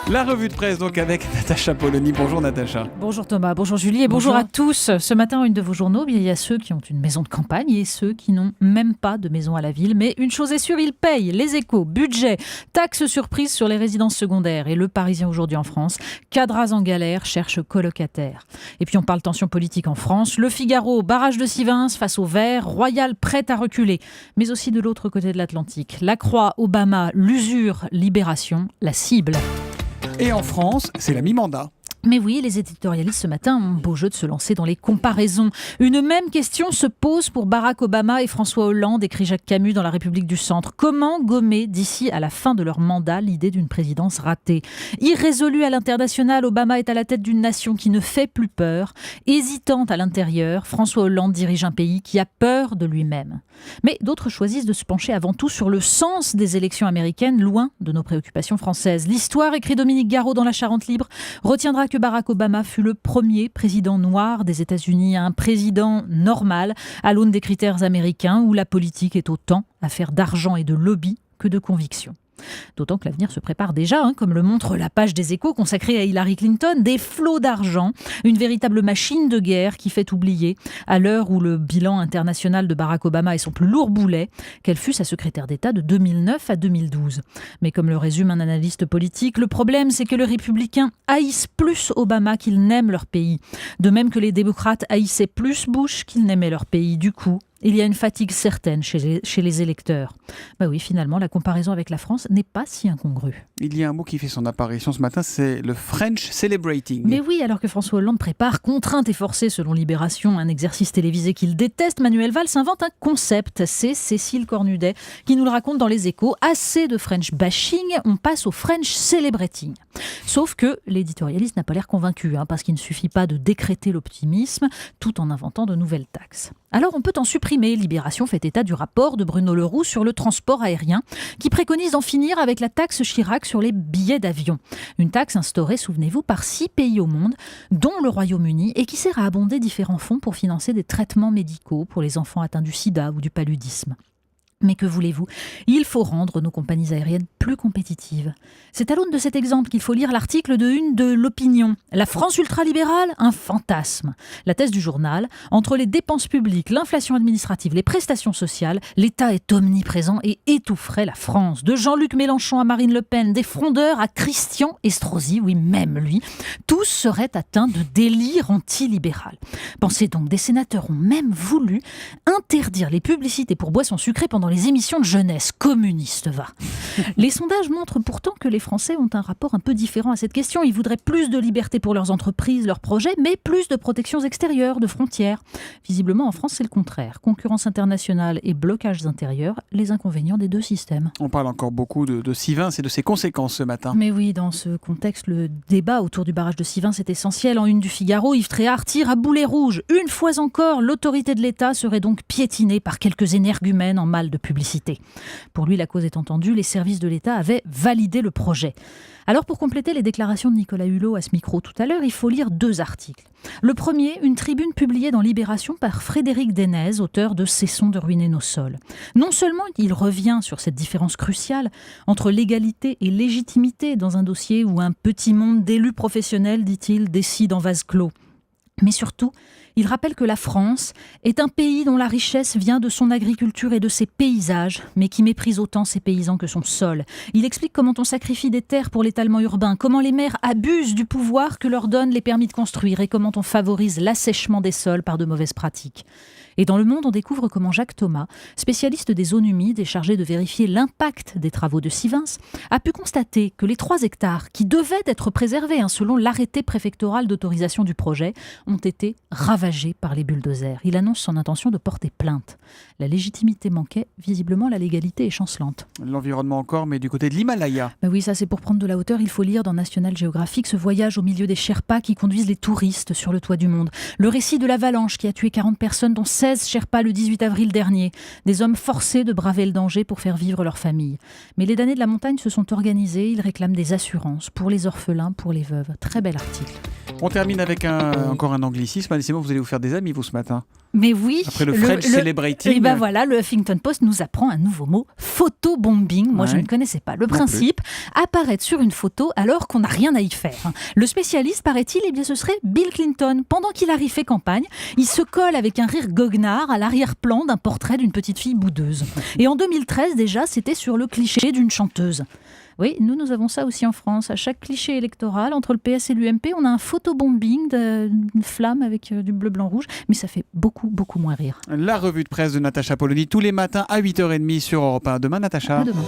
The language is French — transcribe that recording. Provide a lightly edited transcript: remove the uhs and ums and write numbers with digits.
La revue de presse donc avec Natacha Polony. Bonjour Natacha. Bonjour Thomas, bonjour Julie et bonjour à tous. Ce matin, une de vos journaux, il y a ceux qui ont une maison de campagne et ceux qui n'ont même pas de maison à la ville. Mais une chose est sûre, ils payent. Les Échos, budget, taxes surprises sur les résidences secondaires. Et le Parisien aujourd'hui en France, Cadras en galère, cherche colocataire. Et puis on parle tension politique en France. Le Figaro, barrage de Sivins face aux Verts, Royal prête à reculer. Mais aussi de l'autre côté de l'Atlantique. La Croix, Obama, l'usure, Libération, la cible. Et en France, c'est la mi-mandat. Mais oui, les éditorialistes ce matin ont beau jeu de se lancer dans les comparaisons. Une même question se pose pour Barack Obama et François Hollande, écrit Jacques Camus dans La République du Centre. Comment gommer d'ici à la fin de leur mandat l'idée d'une présidence ratée ? Irrésolu à l'international, Obama est à la tête d'une nation qui ne fait plus peur. Hésitante à l'intérieur, François Hollande dirige un pays qui a peur de lui-même. Mais d'autres choisissent de se pencher avant tout sur le sens des élections américaines, loin de nos préoccupations françaises. L'histoire, écrit Dominique Garot dans La Charente Libre, retiendra que Barack Obama fut le premier président noir des États-Unis, un président normal à l'aune des critères américains où la politique est autant affaire d'argent et de lobby que de conviction. D'autant que l'avenir se prépare déjà, comme le montre la page des Échos consacrée à Hillary Clinton, des flots d'argent, une véritable machine de guerre qui fait oublier, à l'heure où le bilan international de Barack Obama est son plus lourd boulet, qu'elle fut sa secrétaire d'État de 2009 à 2012. Mais comme le résume un analyste politique, le problème c'est que les républicains haïssent plus Obama qu'ils n'aiment leur pays. De même que les démocrates haïssaient plus Bush qu'ils n'aimaient leur pays. Du coup, il y a une fatigue certaine chez les électeurs. Oui, finalement, la comparaison avec la France n'est pas si incongrue. Il y a un mot qui fait son apparition ce matin, c'est le French celebrating. Mais oui, alors que François Hollande prépare, contrainte et forcée selon Libération, un exercice télévisé qu'il déteste, Manuel Valls invente un concept. C'est Cécile Cornudet qui nous le raconte dans Les Échos. Assez de French bashing, on passe au French celebrating. Sauf que l'éditorialiste n'a pas l'air convaincu, parce qu'il ne suffit pas de décréter l'optimisme tout en inventant de nouvelles taxes. Alors on peut en supprimer. Libération fait état du rapport de Bruno Le Roux sur le transport aérien qui préconise d'en finir avec la taxe Chirac sur les billets d'avion. Une taxe instaurée, souvenez-vous, par 6 pays au monde, dont le Royaume-Uni, et qui sert à abonder différents fonds pour financer des traitements médicaux pour les enfants atteints du sida ou du paludisme. Mais que voulez-vous ? Il faut rendre nos compagnies aériennes plus compétitives. C'est à l'aune de cet exemple qu'il faut lire l'article de une de l'Opinion. La France ultralibérale, un fantasme. La thèse du journal, entre les dépenses publiques, l'inflation administrative, les prestations sociales, l'État est omniprésent et étoufferait la France. De Jean-Luc Mélenchon à Marine Le Pen, des frondeurs à Christian Estrosi, oui même lui, tous seraient atteints de délire antilibéral. Pensez donc, des sénateurs ont même voulu interdire les publicités pour boissons sucrées pendant les émissions de jeunesse. Communiste, va. Les sondages montrent pourtant que les Français ont un rapport un peu différent à cette question. Ils voudraient plus de liberté pour leurs entreprises, leurs projets, mais plus de protections extérieures, de frontières. Visiblement, en France, c'est le contraire. Concurrence internationale et blocages intérieurs, les inconvénients des deux systèmes. On parle encore beaucoup de Sivins et de ses conséquences ce matin. Mais oui, dans ce contexte, le débat autour du barrage de Sivins est essentiel. En une du Figaro, Yves Tréhard tire à boulet rouge. Une fois encore, l'autorité de l'État serait donc piétinée par quelques énergumènes en mal de publicité. Pour lui, la cause est entendue, les services de l'État avaient validé le projet. Alors pour compléter les déclarations de Nicolas Hulot à ce micro tout à l'heure, il faut lire 2 articles. Le premier, une tribune publiée dans Libération par Frédéric Denez, auteur de Cessons de ruiner nos sols. Non seulement il revient sur cette différence cruciale entre légalité et légitimité dans un dossier où un petit monde d'élus professionnels, dit-il, décide en vase clos, mais surtout, il rappelle que la France est un pays dont la richesse vient de son agriculture et de ses paysages, mais qui méprise autant ses paysans que son sol. Il explique comment on sacrifie des terres pour l'étalement urbain, comment les maires abusent du pouvoir que leur donnent les permis de construire et comment on favorise l'assèchement des sols par de mauvaises pratiques. Et dans Le Monde, on découvre comment Jacques Thomas, spécialiste des zones humides et chargé de vérifier l'impact des travaux de Sivins, a pu constater que les 3 hectares qui devaient être préservés selon l'arrêté préfectoral d'autorisation du projet ont été ravagés par les bulldozers. Il annonce son intention de porter plainte. La légitimité manquait, visiblement la légalité est chancelante. L'environnement encore, mais du côté de l'Himalaya. Oui, ça c'est pour prendre de la hauteur, il faut lire dans National Geographic ce voyage au milieu des Sherpas qui conduisent les touristes sur le toit du monde. Le récit de l'avalanche qui a tué 40 personnes, dont 16 Sherpas le 18 avril dernier. Des hommes forcés de braver le danger pour faire vivre leur famille. Mais les damnés de la montagne se sont organisés, ils réclament des assurances pour les orphelins, pour les veuves. Très bel article. On termine avec encore un anglicisme. Laissez-moi, vous allez vous faire des amis, vous, ce matin. Mais oui. Après le French celebrating. Et ben voilà, le Huffington Post nous apprend un nouveau mot, photobombing. Moi, je ne connaissais pas. Le principe, apparaître sur une photo alors qu'on n'a rien à y faire. Le spécialiste, paraît-il, eh bien, ce serait Bill Clinton. Pendant qu'il arrive fait campagne, il se colle avec un rire goguenard à l'arrière-plan d'un portrait d'une petite fille boudeuse. Et en 2013, déjà, c'était sur le cliché d'une chanteuse. Oui, nous avons ça aussi en France. À chaque cliché électoral, entre le PS et l'UMP, on a un photobombing d'une flamme avec du bleu, blanc, rouge. Mais ça fait beaucoup, beaucoup moins rire. La revue de presse de Natacha Polony tous les matins à 8h30 sur Europe 1. Demain, Natacha. À demain.